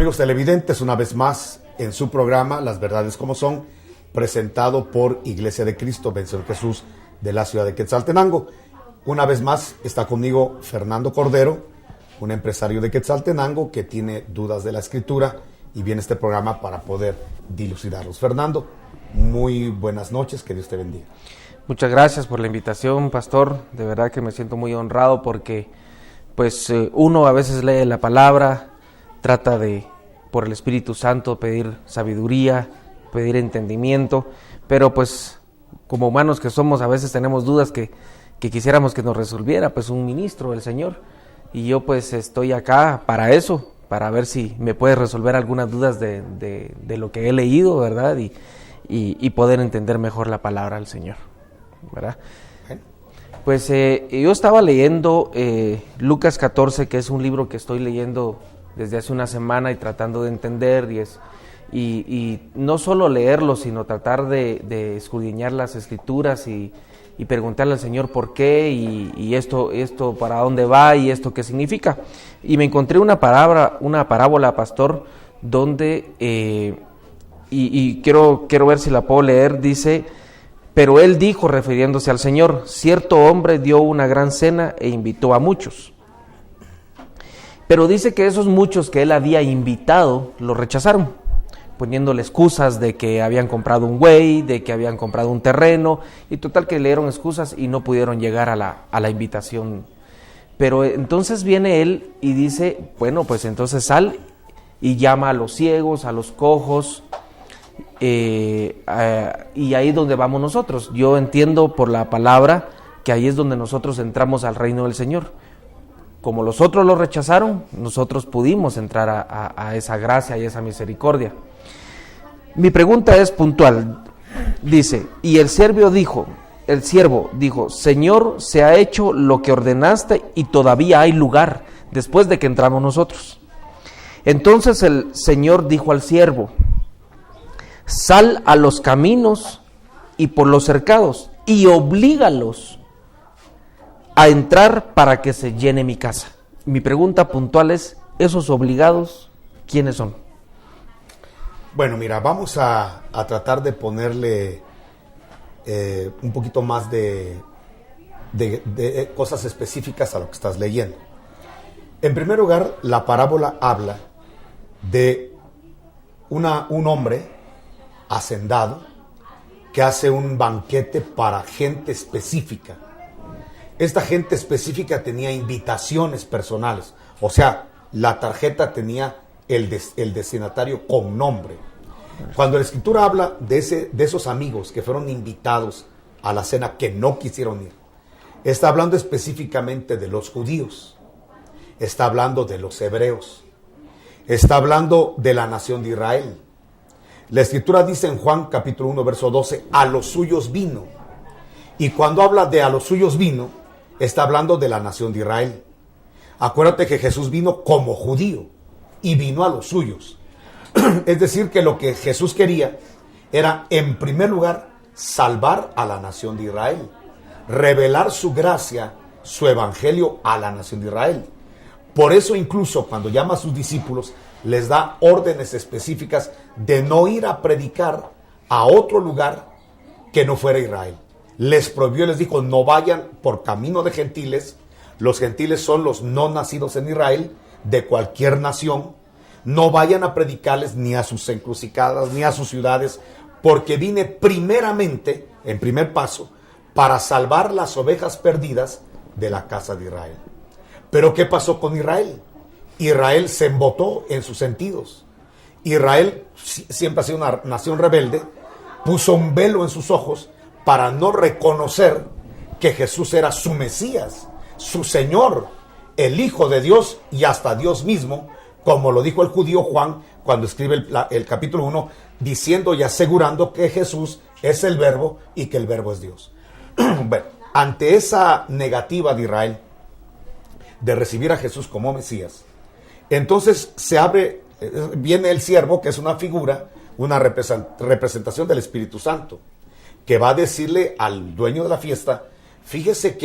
Amigos televidentes, una vez más en su programa Las Verdades Como Son, presentado por Iglesia de Cristo Vencedor Jesús de la ciudad de Quetzaltenango. Una vez más está conmigo Fernando Cordero, un empresario de Quetzaltenango que tiene dudas de la Escritura y viene a este programa para poder dilucidarlos. Fernando, muy buenas noches, que Dios te bendiga. Muchas gracias por la invitación, pastor. De verdad que me siento muy honrado porque uno a veces lee la palabra, trata de, por el Espíritu Santo, pedir sabiduría, pedir entendimiento, pero pues como humanos que somos a veces tenemos dudas que quisiéramos que nos resolviera pues un ministro del Señor, y yo pues estoy acá para eso, para ver si me puede resolver algunas dudas de lo que he leído, ¿verdad? Y poder entender mejor la palabra del Señor, ¿verdad? Pues yo estaba leyendo Lucas 14, que es un libro que estoy leyendo desde hace una semana y tratando de entender, y no solo leerlo, sino tratar de escudriñar las Escrituras y preguntarle al Señor por qué, y esto para dónde va y esto qué significa. Y me encontré una parábola, pastor, donde, y quiero ver si la puedo leer. Dice: pero él dijo, refiriéndose al Señor, cierto hombre dio una gran cena e invitó a muchos. Pero dice que esos muchos que él había invitado lo rechazaron, poniéndole excusas de que habían comprado un buey, de que habían comprado un terreno, y total que le dieron excusas y no pudieron llegar a la invitación. Pero entonces viene él y dice: bueno, pues entonces sal y llama a los ciegos, a los cojos, y ahí es donde vamos nosotros. Yo entiendo por la palabra que ahí es donde nosotros entramos al reino del Señor. Como los otros lo rechazaron, nosotros pudimos entrar a esa gracia y esa misericordia. Mi pregunta es puntual. Dice: y el siervo dijo, Señor, se ha hecho lo que ordenaste y todavía hay lugar después de que entramos nosotros. Entonces el Señor dijo al siervo: sal a los caminos y por los cercados y oblígalos a entrar para que se llene mi casa. Mi pregunta puntual es: ¿esos obligados quiénes son? Bueno, mira, vamos a tratar de ponerle un poquito más de cosas específicas a lo que estás leyendo. En primer lugar, la parábola habla de un hombre hacendado que hace un banquete para gente específica. Esta gente específica tenía invitaciones personales, o sea, la tarjeta tenía el destinatario con nombre. Cuando la Escritura habla de esos amigos que fueron invitados a la cena que no quisieron ir, está hablando específicamente de los judíos, está hablando de los hebreos, está hablando de la nación de Israel. La Escritura dice en Juan capítulo 1 verso 12: a los suyos vino. Y cuando habla de a los suyos vino, está hablando de la nación de Israel. Acuérdate que Jesús vino como judío y vino a los suyos. Es decir, que lo que Jesús quería era, en primer lugar, salvar a la nación de Israel, revelar su gracia, su evangelio a la nación de Israel. Por eso incluso cuando llama a sus discípulos, les da órdenes específicas de no ir a predicar a otro lugar que no fuera Israel. Les prohibió, les dijo: no vayan por camino de gentiles. Los gentiles son los no nacidos en Israel, de cualquier nación. No vayan a predicarles ni a sus encrucijadas, ni a sus ciudades, porque vine primeramente, en primer paso, para salvar las ovejas perdidas de la casa de Israel. Pero ¿qué pasó con Israel? Israel se embotó en sus sentidos. Israel siempre ha sido una nación rebelde, puso un velo en sus ojos para no reconocer que Jesús era su Mesías, su Señor, el Hijo de Dios y hasta Dios mismo, como lo dijo el judío Juan cuando escribe el capítulo 1, diciendo y asegurando que Jesús es el Verbo y que el Verbo es Dios. Bueno, ante esa negativa de Israel de recibir a Jesús como Mesías, entonces viene el siervo, que es una figura, una representación del Espíritu Santo, que va a decirle al dueño de la fiesta: fíjate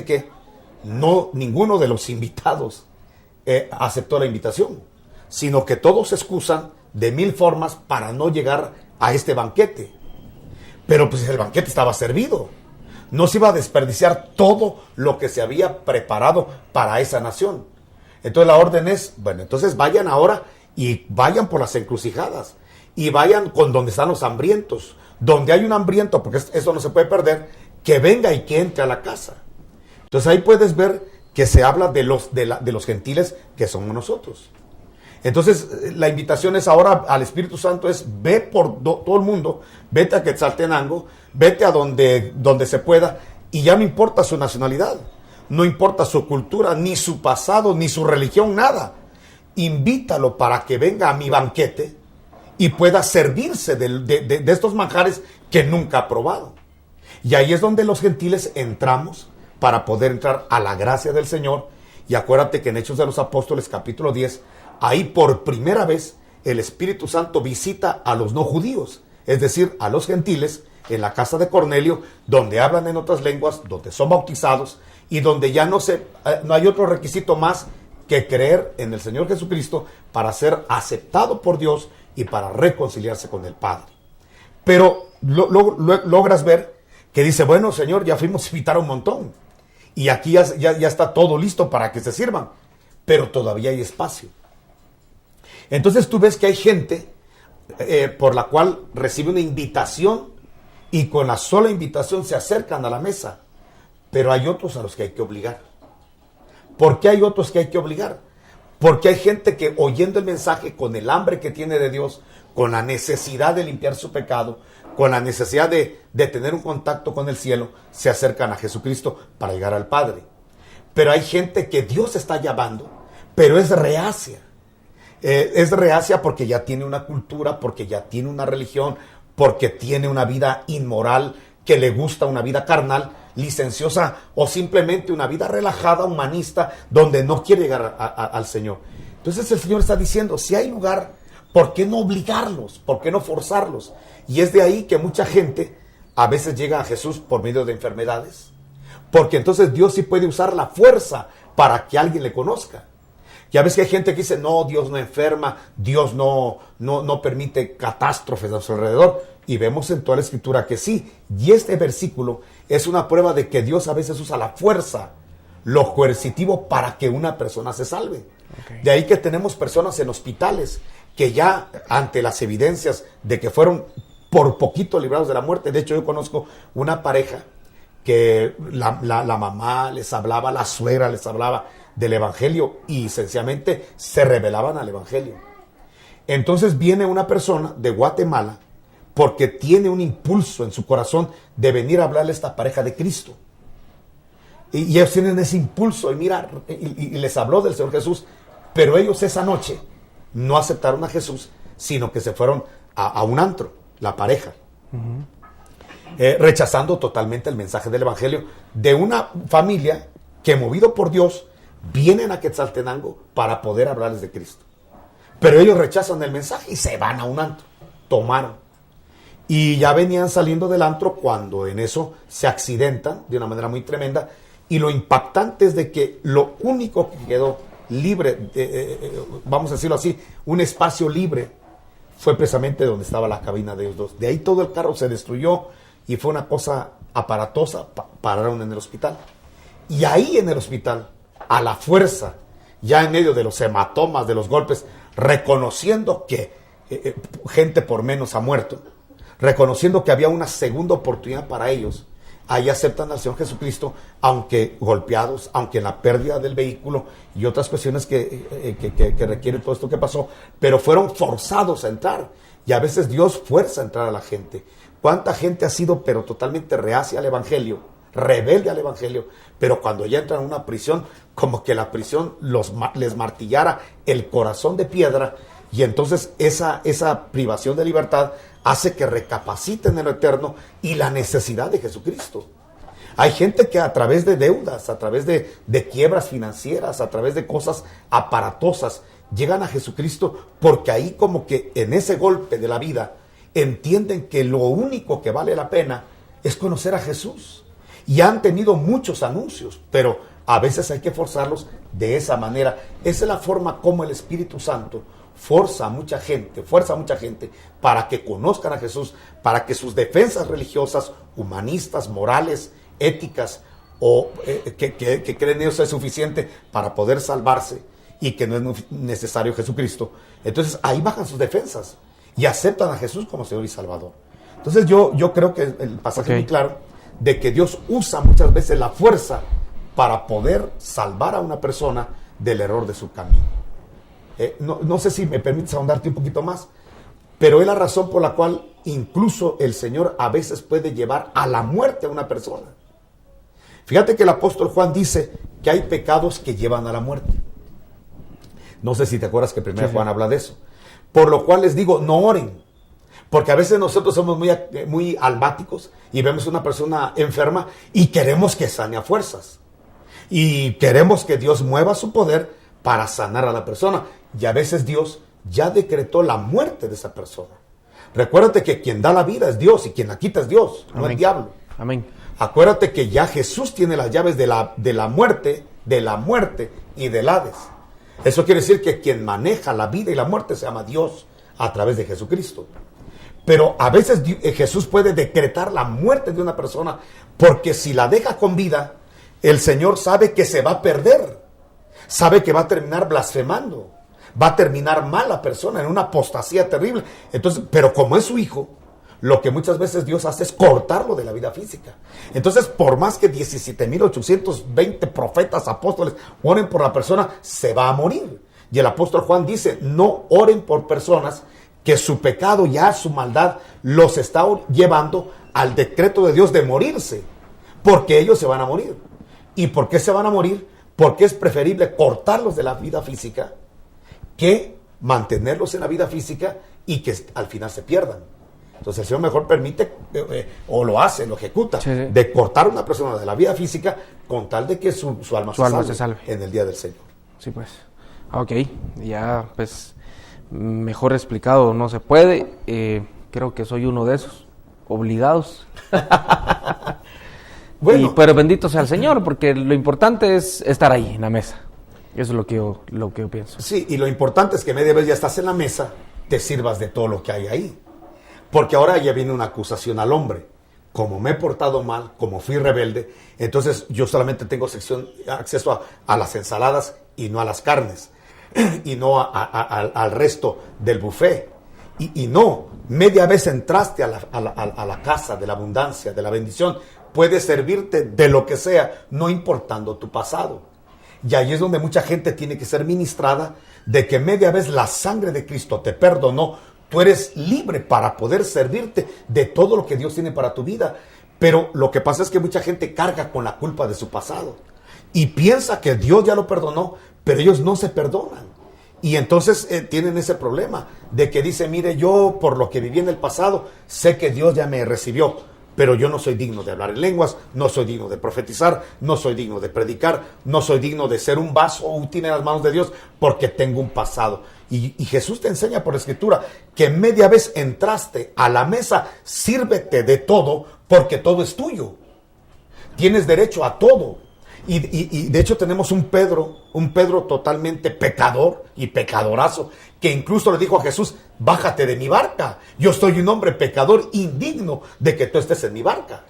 que ninguno de los invitados aceptó la invitación. sino que todos se excusan de 1000 formas para no llegar a este banquete. Pero pues el banquete estaba servido. No se iba a desperdiciar todo lo que se había preparado para esa nación. Entonces la orden es, bueno, entonces vayan ahora y vayan por las encrucijadas. Y vayan con donde están los hambrientos. Donde hay un hambriento, porque eso no se puede perder, que venga y que entre a la casa. Entonces ahí puedes ver que se habla de los gentiles que somos nosotros. Entonces la invitación es ahora al Espíritu Santo es ve por todo el mundo, vete a Quetzaltenango, vete a donde se pueda, y ya no importa su nacionalidad, no importa su cultura, ni su pasado, ni su religión, nada. Invítalo para que venga a mi banquete y pueda servirse de estos manjares que nunca ha probado. Y ahí es donde los gentiles entramos para poder entrar a la gracia del Señor. Y acuérdate que en Hechos de los Apóstoles capítulo 10, ahí por primera vez el Espíritu Santo visita a los no judíos, es decir, a los gentiles, en la casa de Cornelio, donde hablan en otras lenguas, donde son bautizados y donde ya no hay otro requisito más que creer en el Señor Jesucristo para ser aceptado por Dios y para reconciliarse con el Padre. Pero logras ver que dice, bueno, Señor, ya fuimos a invitar a un montón y aquí ya está todo listo para que se sirvan, pero todavía hay espacio. Entonces tú ves que hay gente por la cual recibe una invitación y con la sola invitación se acercan a la mesa, pero hay otros a los que hay que obligar. ¿Por qué hay otros que hay que obligar? Porque hay gente que oyendo el mensaje, con el hambre que tiene de Dios, con la necesidad de limpiar su pecado, con la necesidad de tener un contacto con el cielo, se acercan a Jesucristo para llegar al Padre. Pero hay gente que Dios está llamando, pero es reacia. Es reacia porque ya tiene una cultura, porque ya tiene una religión, porque tiene una vida inmoral, que le gusta una vida carnal, licenciosa, o simplemente una vida relajada, humanista, donde no quiere llegar al Señor. Entonces el Señor está diciendo, si hay lugar, ¿por qué no obligarlos? ¿Por qué no forzarlos? Y es de ahí que mucha gente a veces llega a Jesús por medio de enfermedades, porque entonces Dios sí puede usar la fuerza para que alguien le conozca. Ya ves que hay gente que dice, no, Dios no enferma, Dios no permite catástrofes a su alrededor. Y vemos en toda la Escritura que sí. Y este versículo es una prueba de que Dios a veces usa la fuerza, lo coercitivo, para que una persona se salve. Okay. De ahí que tenemos personas en hospitales que ya ante las evidencias de que fueron por poquito librados de la muerte. De hecho, yo conozco una pareja que la mamá les hablaba, la suegra les hablaba del Evangelio y sencillamente se rebelaban al Evangelio. Entonces viene una persona de Guatemala porque tiene un impulso en su corazón de venir a hablarle a esta pareja de Cristo. Y ellos tienen ese impulso y les habló del Señor Jesús, pero ellos esa noche no aceptaron a Jesús, sino que se fueron a un antro, la pareja. Rechazando totalmente el mensaje del Evangelio de una familia que, movido por Dios, vienen a Quetzaltenango para poder hablarles de Cristo. Pero ellos rechazan el mensaje y se van a un antro. Tomaron. Y ya venían saliendo del antro cuando en eso se accidentan de una manera muy tremenda. Y lo impactante es de que lo único que quedó libre, vamos a decirlo así, un espacio libre, fue precisamente donde estaba la cabina de ellos dos. De ahí todo el carro se destruyó y fue una cosa aparatosa. Pararon en el hospital. Y ahí en el hospital, a la fuerza, ya en medio de los hematomas, de los golpes, reconociendo que gente por menos ha muerto, reconociendo que había una segunda oportunidad para ellos, ahí aceptan al Señor Jesucristo, aunque golpeados, aunque en la pérdida del vehículo y otras cuestiones que requieren todo esto que pasó, pero fueron forzados a entrar. Y a veces Dios fuerza a entrar a la gente. ¿Cuánta gente ha sido pero totalmente reacia al Evangelio, rebelde al Evangelio, pero cuando ya entran a una prisión, como que la prisión les martillara el corazón de piedra, y entonces esa privación de libertad hace que recapaciten en lo eterno y la necesidad de Jesucristo? Hay gente que a través de deudas, a través de quiebras financieras, a través de cosas aparatosas, llegan a Jesucristo porque ahí como que en ese golpe de la vida entienden que lo único que vale la pena es conocer a Jesús. Y han tenido muchos anuncios, pero a veces hay que forzarlos de esa manera. Esa es la forma como el Espíritu Santo fuerza a mucha gente para que conozcan a Jesús, para que sus defensas religiosas, humanistas, morales, éticas, o que creen ellos es suficiente para poder salvarse y que no es necesario Jesucristo. Entonces ahí bajan sus defensas y aceptan a Jesús como Señor y Salvador. Entonces yo creo que el pasaje es muy claro de que Dios usa muchas veces la fuerza para poder salvar a una persona del error de su camino. No sé si me permites ahondarte un poquito más, pero es la razón por la cual incluso el Señor a veces puede llevar a la muerte a una persona. Fíjate que el apóstol Juan dice que hay pecados que llevan a la muerte. No sé si te acuerdas que primero Juan habla de eso. Por lo cual les digo, no oren. Porque a veces nosotros somos muy almáticos y vemos a una persona enferma y queremos que sane a fuerzas. Y queremos que Dios mueva su poder para sanar a la persona. Y a veces Dios ya decretó la muerte de esa persona. Recuérdate que quien da la vida es Dios y quien la quita es Dios, no el diablo. Amén. Acuérdate que ya Jesús tiene las llaves de la muerte y del Hades. Eso quiere decir que quien maneja la vida y la muerte se llama Dios a través de Jesucristo. Pero a veces Jesús puede decretar la muerte de una persona porque si la deja con vida, el Señor sabe que se va a perder. Sabe que va a terminar blasfemando. Va a terminar mal la persona en una apostasía terrible. Entonces, pero como es su hijo, lo que muchas veces Dios hace es cortarlo de la vida física. Entonces, por más que 17,820 profetas, apóstoles oren por la persona, se va a morir. Y el apóstol Juan dice, no oren por personas que su pecado, ya su maldad, los está llevando al decreto de Dios de morirse. Porque ellos se van a morir. ¿Y por qué se van a morir? Porque es preferible cortarlos de la vida física que mantenerlos en la vida física y que al final se pierdan. Entonces el Señor mejor permite, o lo hace, lo ejecuta, de cortar a una persona de la vida física con tal de que su alma se salve en el día del Señor. Sí, pues. Ok, ya pues mejor explicado no se puede. Creo que soy uno de esos, obligados. Bueno, pero bendito sea el Señor, porque lo importante es estar ahí en la mesa. Eso es lo que yo pienso. Sí, y lo importante es que media vez ya estás en la mesa, te sirvas de todo lo que hay ahí. Porque ahora ya viene una acusación al hombre. Como me he portado mal, como fui rebelde, entonces yo solamente tengo acceso a las ensaladas y no a las carnes. Y no al resto del buffet. Y no, media vez entraste a la casa de la abundancia, de la bendición. Puedes servirte de lo que sea, no importando tu pasado. Y ahí es donde mucha gente tiene que ser ministrada de que media vez la sangre de Cristo te perdonó. Tú eres libre para poder servirte de todo lo que Dios tiene para tu vida. Pero lo que pasa es que mucha gente carga con la culpa de su pasado. Y piensa que Dios ya lo perdonó, pero ellos no se perdonan. Y entonces tienen ese problema de que dice, mire, yo por lo que viví en el pasado, sé que Dios ya me recibió. Pero yo no soy digno de hablar en lenguas, no soy digno de profetizar, no soy digno de predicar, no soy digno de ser un vaso útil en las manos de Dios porque tengo un pasado. Y Jesús te enseña por Escritura que media vez entraste a la mesa, sírvete de todo porque todo es tuyo. Tienes derecho a todo. Y de hecho tenemos un Pedro totalmente pecador y pecadorazo, que incluso le dijo a Jesús, bájate de mi barca, yo soy un hombre pecador indigno de que tú estés en mi barca.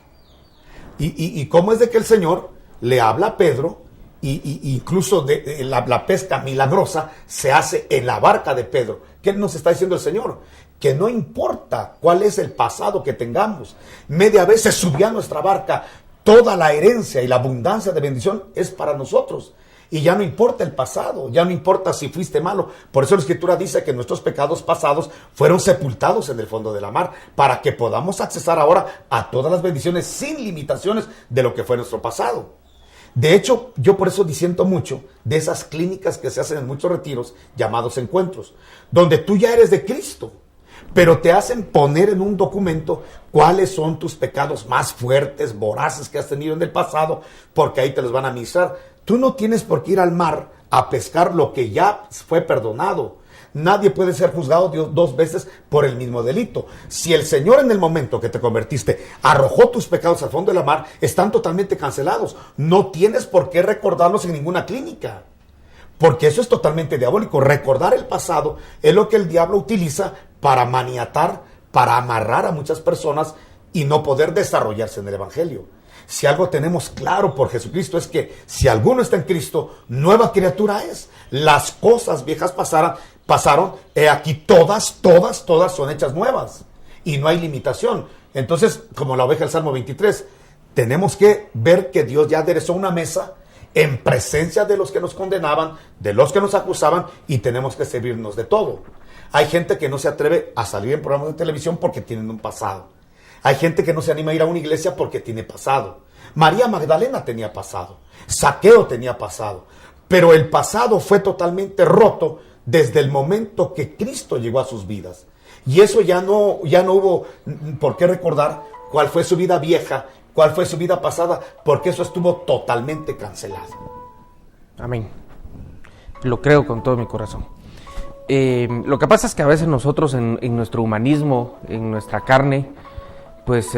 Y cómo es de que el Señor le habla a Pedro, y incluso la pesca milagrosa se hace en la barca de Pedro. ¿Qué nos está diciendo el Señor? Que no importa cuál es el pasado que tengamos, media vez se subió a nuestra barca. Toda la herencia y la abundancia de bendición es para nosotros. Y ya no importa el pasado, ya no importa si fuiste malo. Por eso la Escritura dice que nuestros pecados pasados fueron sepultados en el fondo de la mar, para que podamos accesar ahora a todas las bendiciones sin limitaciones de lo que fue nuestro pasado. De hecho, yo por eso disiento mucho de esas clínicas que se hacen en muchos retiros llamados encuentros, donde tú ya eres de Cristo, pero te hacen poner en un documento cuáles son tus pecados más fuertes, voraces que has tenido en el pasado, porque ahí te los van a administrar. Tú no tienes por qué ir al mar a pescar lo que ya fue perdonado. Nadie puede ser juzgado dos veces por el mismo delito. Si el Señor en el momento que te convertiste arrojó tus pecados al fondo de la mar, están totalmente cancelados. No tienes por qué recordarlos en ninguna clínica, porque eso es totalmente diabólico. Recordar el pasado es lo que el diablo utiliza para maniatar, para amarrar a muchas personas y no poder desarrollarse en el Evangelio. Si algo tenemos claro por Jesucristo es que si alguno está en Cristo, nueva criatura es. Las cosas viejas pasaron, aquí todas son hechas nuevas. Y no hay limitación. Entonces, como la oveja del Salmo 23, tenemos que ver que Dios ya aderezó una mesa en presencia de los que nos condenaban, de los que nos acusaban, y tenemos que servirnos de todo. Hay gente que no se atreve a salir en programas de televisión porque tienen un pasado. Hay gente que no se anima a ir a una iglesia porque tiene pasado. María Magdalena tenía pasado. Zaqueo tenía pasado. Pero el pasado fue totalmente roto desde el momento que Cristo llegó a sus vidas. Y eso ya no hubo por qué recordar cuál fue su vida vieja, cuál fue su vida pasada, porque eso estuvo totalmente cancelado. Amén. Lo creo con todo mi corazón. Lo que pasa es que a veces nosotros en nuestro humanismo, en nuestra carne, pues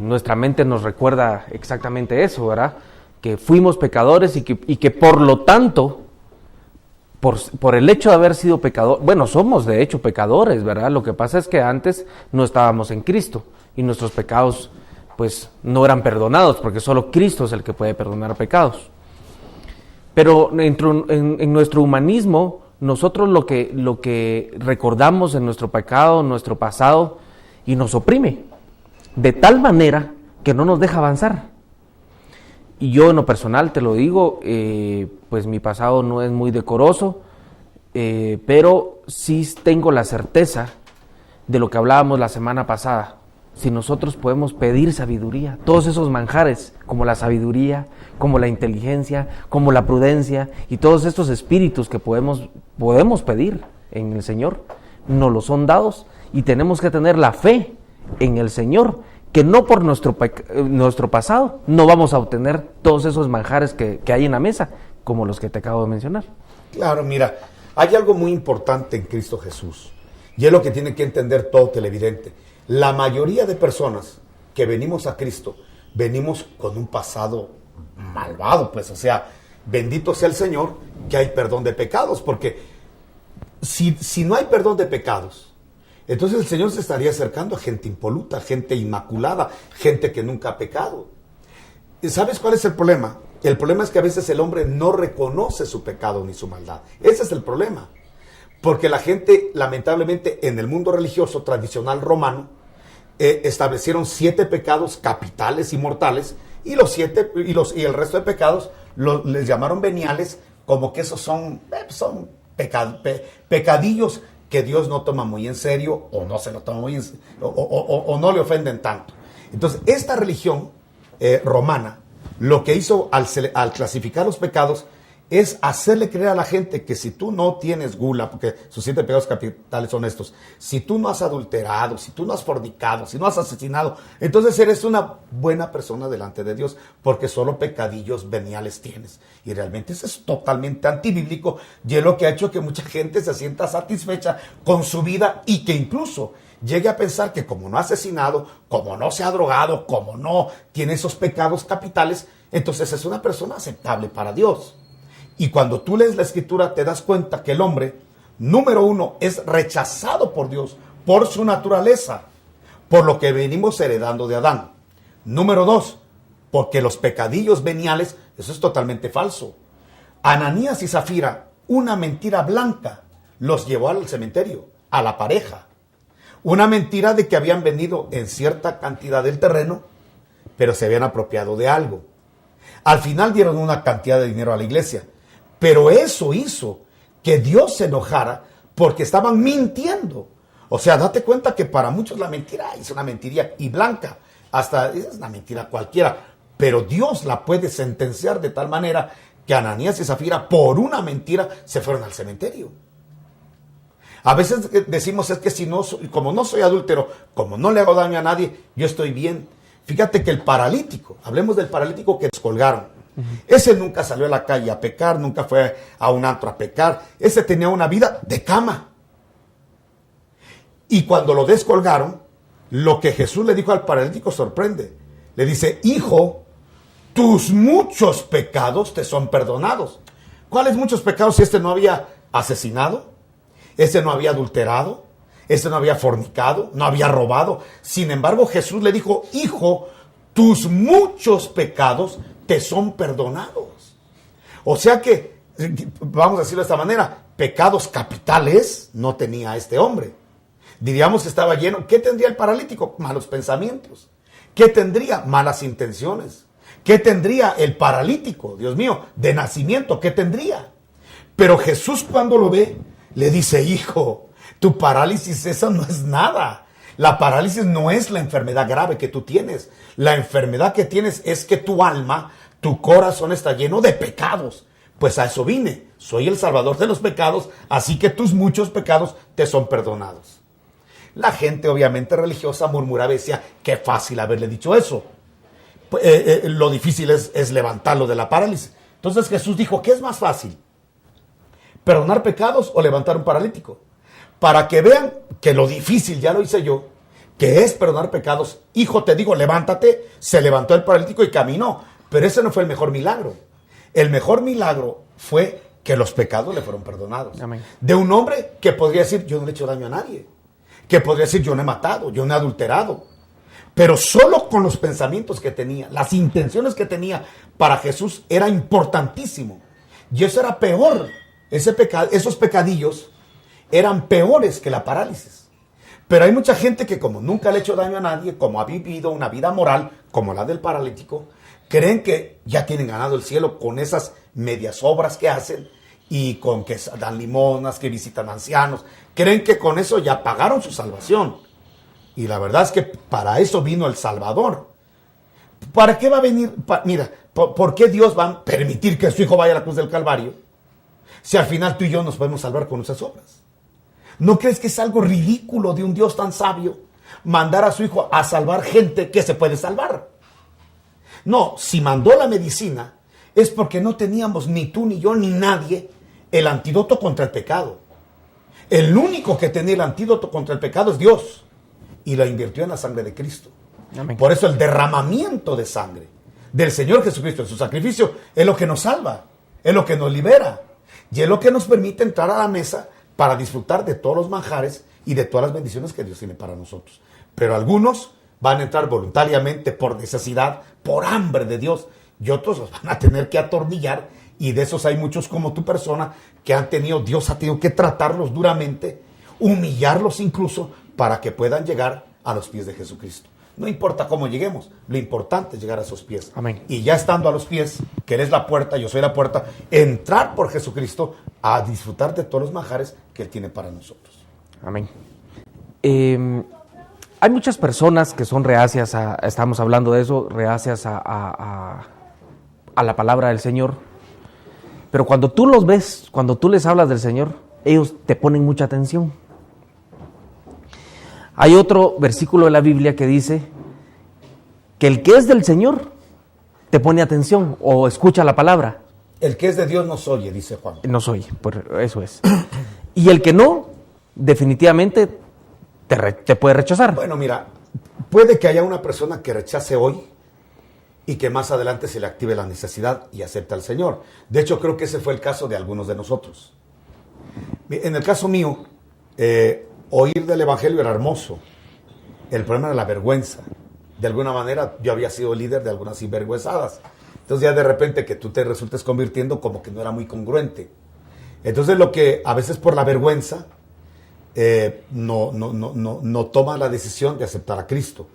nuestra mente nos recuerda exactamente eso, ¿verdad? Que fuimos pecadores y que por lo tanto, por el hecho de haber sido pecadores, bueno, somos de hecho pecadores, ¿verdad? Lo que pasa es que antes no estábamos en Cristo y nuestros pecados pues no eran perdonados, porque solo Cristo es el que puede perdonar pecados. Pero en nuestro humanismo, nosotros lo que recordamos en nuestro pecado, nuestro pasado, y nos oprime, de tal manera que no nos deja avanzar. Y yo en lo personal te lo digo, pues mi pasado no es muy decoroso, pero sí tengo la certeza de lo que hablábamos la semana pasada. Si nosotros podemos pedir sabiduría, todos esos manjares, como la sabiduría, como la inteligencia, como la prudencia, y todos estos espíritus que podemos pedir en el Señor, nos los son dados, y tenemos que tener la fe en el Señor, que no por nuestro pasado no vamos a obtener todos esos manjares que hay en la mesa, como los que te acabo de mencionar. Claro, mira, hay algo muy importante en Cristo Jesús, y es lo que tiene que entender todo televidente. La mayoría de personas que venimos a Cristo, venimos con un pasado malvado, pues, o sea, bendito sea el Señor que hay perdón de pecados, porque si no hay perdón de pecados, entonces el Señor se estaría acercando a gente impoluta, gente inmaculada, gente que nunca ha pecado. ¿Sabes cuál es el problema? El problema es que a veces el hombre no reconoce su pecado ni su maldad. Ese es el problema. Porque la gente, lamentablemente, en el mundo religioso tradicional romano, establecieron 7 pecados capitales y mortales, y el resto de pecados les llamaron veniales, como que esos son pecadillos que Dios no toma muy en serio, o no se lo toma muy en serio, o no le ofenden tanto. Entonces, esta religión romana, lo que hizo al clasificar los pecados, es hacerle creer a la gente que si tú no tienes gula, porque sus 7 pecados capitales son estos, si tú no has adulterado, si tú no has fornicado, si no has asesinado, entonces eres una buena persona delante de Dios, porque solo pecadillos veniales tienes. Y realmente eso es totalmente antibíblico, y es lo que ha hecho que mucha gente se sienta satisfecha con su vida, y que incluso llegue a pensar que como no ha asesinado, como no se ha drogado, como no tiene esos pecados capitales, entonces es una persona aceptable para Dios. Y cuando tú lees la Escritura te das cuenta que el hombre, número 1, es rechazado por Dios, por su naturaleza, por lo que venimos heredando de Adán. Número 2, porque los pecadillos veniales, eso es totalmente falso. Ananías y Zafira, una mentira blanca, los llevó al cementerio, a la pareja. Una mentira de que habían vendido en cierta cantidad del terreno, pero se habían apropiado de algo. Al final dieron una cantidad de dinero a la iglesia. Pero eso hizo que Dios se enojara porque estaban mintiendo. O sea, date cuenta que para muchos la mentira es una mentira y blanca. Hasta es una mentira cualquiera. Pero Dios la puede sentenciar de tal manera que Ananías y Zafira por una mentira se fueron al cementerio. A veces decimos es que como no soy adúltero, como no le hago daño a nadie, yo estoy bien. Fíjate que el paralítico, hablemos del paralítico que descolgaron. Ese nunca salió a la calle a pecar, nunca fue a un antro a pecar. Ese tenía una vida de cama. Y cuando lo descolgaron, lo que Jesús le dijo al paralítico sorprende. Le dice, hijo, tus muchos pecados te son perdonados. ¿Cuáles muchos pecados si este no había asesinado? Este no había adulterado, este no había fornicado, no había robado. Sin embargo, Jesús le dijo, hijo, tus muchos pecados te son perdonados. O sea que, vamos a decirlo de esta manera, pecados capitales no tenía este hombre. Diríamos que estaba lleno. ¿Qué tendría el paralítico? Malos pensamientos. ¿Qué tendría? Malas intenciones. ¿Qué tendría el paralítico? Dios mío, de nacimiento, ¿qué tendría? Pero Jesús cuando lo ve, le dice, hijo, tu parálisis esa no es nada. La parálisis no es la enfermedad grave que tú tienes. La enfermedad que tienes es que tu alma, tu corazón está lleno de pecados. Pues a eso vine. Soy el salvador de los pecados, así que tus muchos pecados te son perdonados. La gente obviamente religiosa murmuraba y decía, qué fácil haberle dicho eso. Lo difícil es levantarlo de la parálisis. Entonces Jesús dijo, ¿qué es más fácil? ¿Perdonar pecados o levantar un paralítico? Para que vean que lo difícil ya lo hice yo, que es perdonar pecados. Hijo, te digo, levántate. Se levantó el paralítico y caminó. Pero ese no fue el mejor milagro. El mejor milagro fue que los pecados le fueron perdonados. Amén. De un hombre que podría decir, yo no le he hecho daño a nadie. Que podría decir, yo no he matado, yo no he adulterado. Pero solo con los pensamientos que tenía, las intenciones que tenía, para Jesús era importantísimo. Y eso era peor. Esos pecadillos eran peores que la parálisis. Pero hay mucha gente que como nunca le ha hecho daño a nadie, como ha vivido una vida moral como la del paralítico, creen que ya tienen ganado el cielo con esas medias obras que hacen y con que dan limonas, que visitan ancianos. Creen que con eso ya pagaron su salvación. Y la verdad es que para eso vino el Salvador. ¿Para qué va a venir? Mira, ¿por qué Dios va a permitir que su Hijo vaya a la cruz del Calvario? Si al final tú y yo nos podemos salvar con nuestras obras. ¿No crees que es algo ridículo de un Dios tan sabio mandar a su Hijo a salvar gente que se puede salvar? No, si mandó la medicina es porque no teníamos ni tú, ni yo, ni nadie el antídoto contra el pecado. El único que tenía el antídoto contra el pecado es Dios. Y lo invirtió en la sangre de Cristo. Amén. Por eso el derramamiento de sangre del Señor Jesucristo en su sacrificio es lo que nos salva, es lo que nos libera. Y es lo que nos permite entrar a la mesa para disfrutar de todos los manjares y de todas las bendiciones que Dios tiene para nosotros. Pero algunos van a entrar voluntariamente por necesidad, por hambre de Dios, y otros los van a tener que atornillar, y de esos hay muchos como tu persona que Dios ha tenido que tratarlos duramente, humillarlos incluso, para que puedan llegar a los pies de Jesucristo. No importa cómo lleguemos, lo importante es llegar a sus pies. Amén. Y ya estando a los pies, que Él es la puerta, yo soy la puerta, entrar por Jesucristo a disfrutar de todos los manjares que Él tiene para nosotros. Amén. Hay muchas personas que son reacias estamos hablando de eso, reacias a la palabra del Señor. Pero cuando tú los ves, cuando tú les hablas del Señor, ellos te ponen mucha atención. Hay otro versículo de la Biblia que dice que el que es del Señor te pone atención o escucha la palabra. El que es de Dios nos oye, dice Juan. Nos oye, eso es. Y el que no, definitivamente te puede rechazar. Bueno, mira, puede que haya una persona que rechace hoy y que más adelante se le active la necesidad y acepte al Señor. De hecho, creo que ese fue el caso de algunos de nosotros. En el caso mío, oír del Evangelio era hermoso. El problema era la vergüenza. De alguna manera, yo había sido líder de algunas sinvergüenzadas. Entonces ya de repente que tú te resultes convirtiendo como que no era muy congruente. Entonces lo que a veces por la vergüenza no toma la decisión de aceptar a Cristo.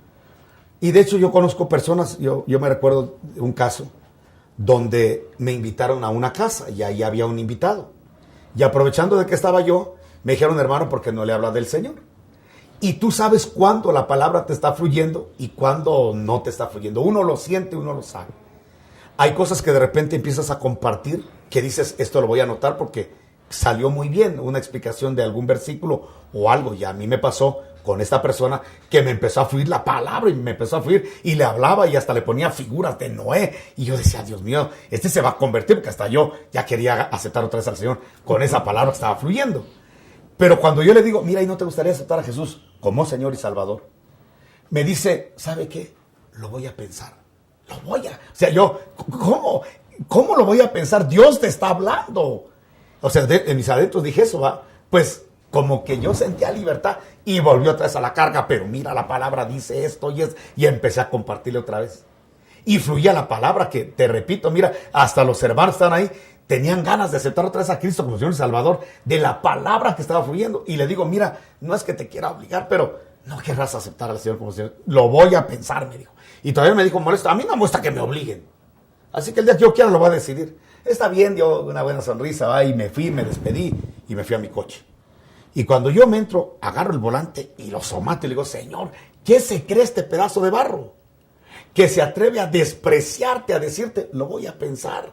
Y de hecho yo conozco personas, yo me recuerdo de un caso donde me invitaron a una casa y ahí había un invitado. Y aprovechando de que estaba yo, me dijeron, hermano, ¿por qué no le habla del Señor? Y tú sabes cuándo la palabra te está fluyendo y cuándo no te está fluyendo. Uno lo siente, uno lo sabe. Hay cosas que de repente empiezas a compartir que dices, esto lo voy a anotar porque salió muy bien, una explicación de algún versículo o algo. Y a mí me pasó con esta persona que me empezó a fluir la palabra y me empezó a fluir y le hablaba y hasta le ponía figuras de Noé. Y yo decía, Dios mío, este se va a convertir, porque hasta yo ya quería aceptar otra vez al Señor con esa palabra que estaba fluyendo. Pero cuando yo le digo, mira, ¿y no te gustaría aceptar a Jesús como Señor y Salvador? Me dice, ¿sabe qué? Lo voy a pensar. O sea, yo, ¿cómo lo voy a pensar? Dios te está hablando. O sea, en mis adentros dije eso, ¿va? Pues como que yo sentía libertad y volvió otra vez a la carga, pero mira, la palabra dice esto y empecé a compartirle otra vez. Y fluía la palabra que, te repito, mira, hasta los hermanos estaban ahí, tenían ganas de aceptar otra vez a Cristo como Señor y Salvador, de la palabra que estaba fluyendo. Y le digo, mira, no es que te quiera obligar, pero no querrás aceptar al Señor como Señor. Lo voy a pensar, me dijo. Y todavía me dijo molesto, a mí no me gusta que me obliguen. Así que el día que yo quiera lo voy a decidir. Está bien, dio una buena sonrisa, ¿va? Y me fui, me despedí y me fui a mi coche. Y cuando yo me entro, agarro el volante y lo somato y le digo, Señor, ¿qué se cree este pedazo de barro? Que se atreve a despreciarte, a decirte, lo voy a pensar.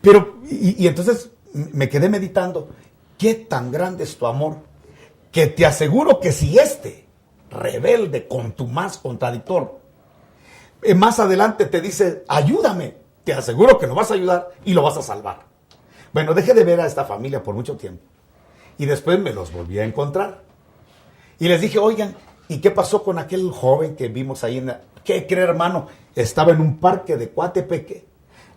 Pero, y entonces me quedé meditando, ¿qué tan grande es tu amor? Que te aseguro que si rebelde, contumaz, contradictor, más adelante te dice, ayúdame, te aseguro que lo vas a ayudar y lo vas a salvar. Bueno, dejé de ver a esta familia por mucho tiempo. Y después me los volví a encontrar. Y les dije, oigan, ¿y qué pasó con aquel joven que vimos ahí? ¿Qué cree, hermano? Estaba en un parque de Coatepeque.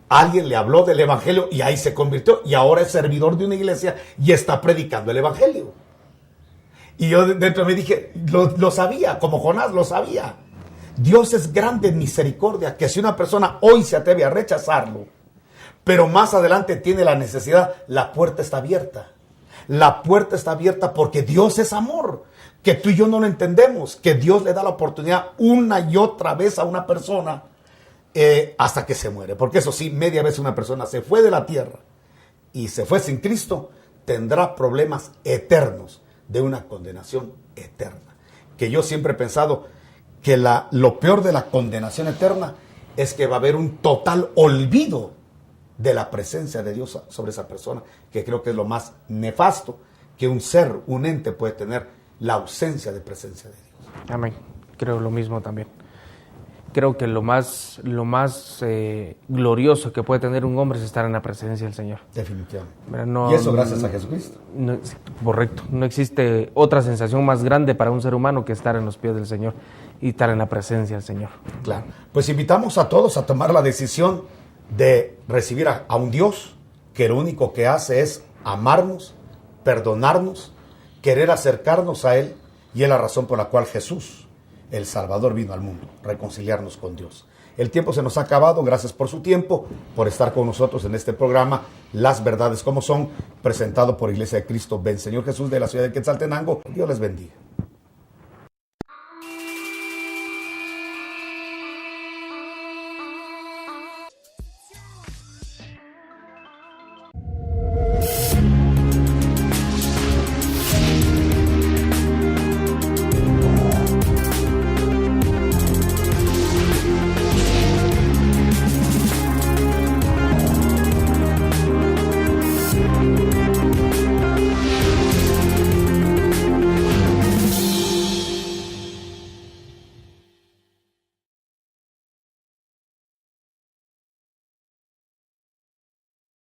Alguien le habló del evangelio y ahí se convirtió. Y ahora es servidor de una iglesia y está predicando el evangelio. Y yo dentro me dije, lo sabía, como Jonás lo sabía. Dios es grande en misericordia, que si una persona hoy se atreve a rechazarlo, pero más adelante tiene la necesidad, la puerta está abierta. La puerta está abierta porque Dios es amor, que tú y yo no lo entendemos, que Dios le da la oportunidad una y otra vez a una persona hasta que se muere. Porque eso sí, media vez una persona se fue de la tierra y se fue sin Cristo, tendrá problemas eternos de una condenación eterna. Que yo siempre he pensado que lo peor de la condenación eterna es que va a haber un total olvido de la presencia de Dios sobre esa persona, que creo que es lo más nefasto que un ser, un ente puede tener, la ausencia de presencia de Dios. Amén. Creo lo mismo también. Creo que lo más glorioso que puede tener un hombre es estar en la presencia del Señor. Definitivamente. No, y eso gracias a Jesucristo. No, correcto. No existe otra sensación más grande para un ser humano que estar en los pies del Señor y estar en la presencia del Señor. Claro. Pues invitamos a todos a tomar la decisión de recibir a un Dios que lo único que hace es amarnos, perdonarnos, querer acercarnos a Él, y es la razón por la cual Jesús, el Salvador, vino al mundo, reconciliarnos con Dios. El tiempo se nos ha acabado, gracias por su tiempo, por estar con nosotros en este programa, Las Verdades como Son, presentado por Iglesia de Cristo Ven Señor Jesús de la ciudad de Quetzaltenango. Dios les bendiga.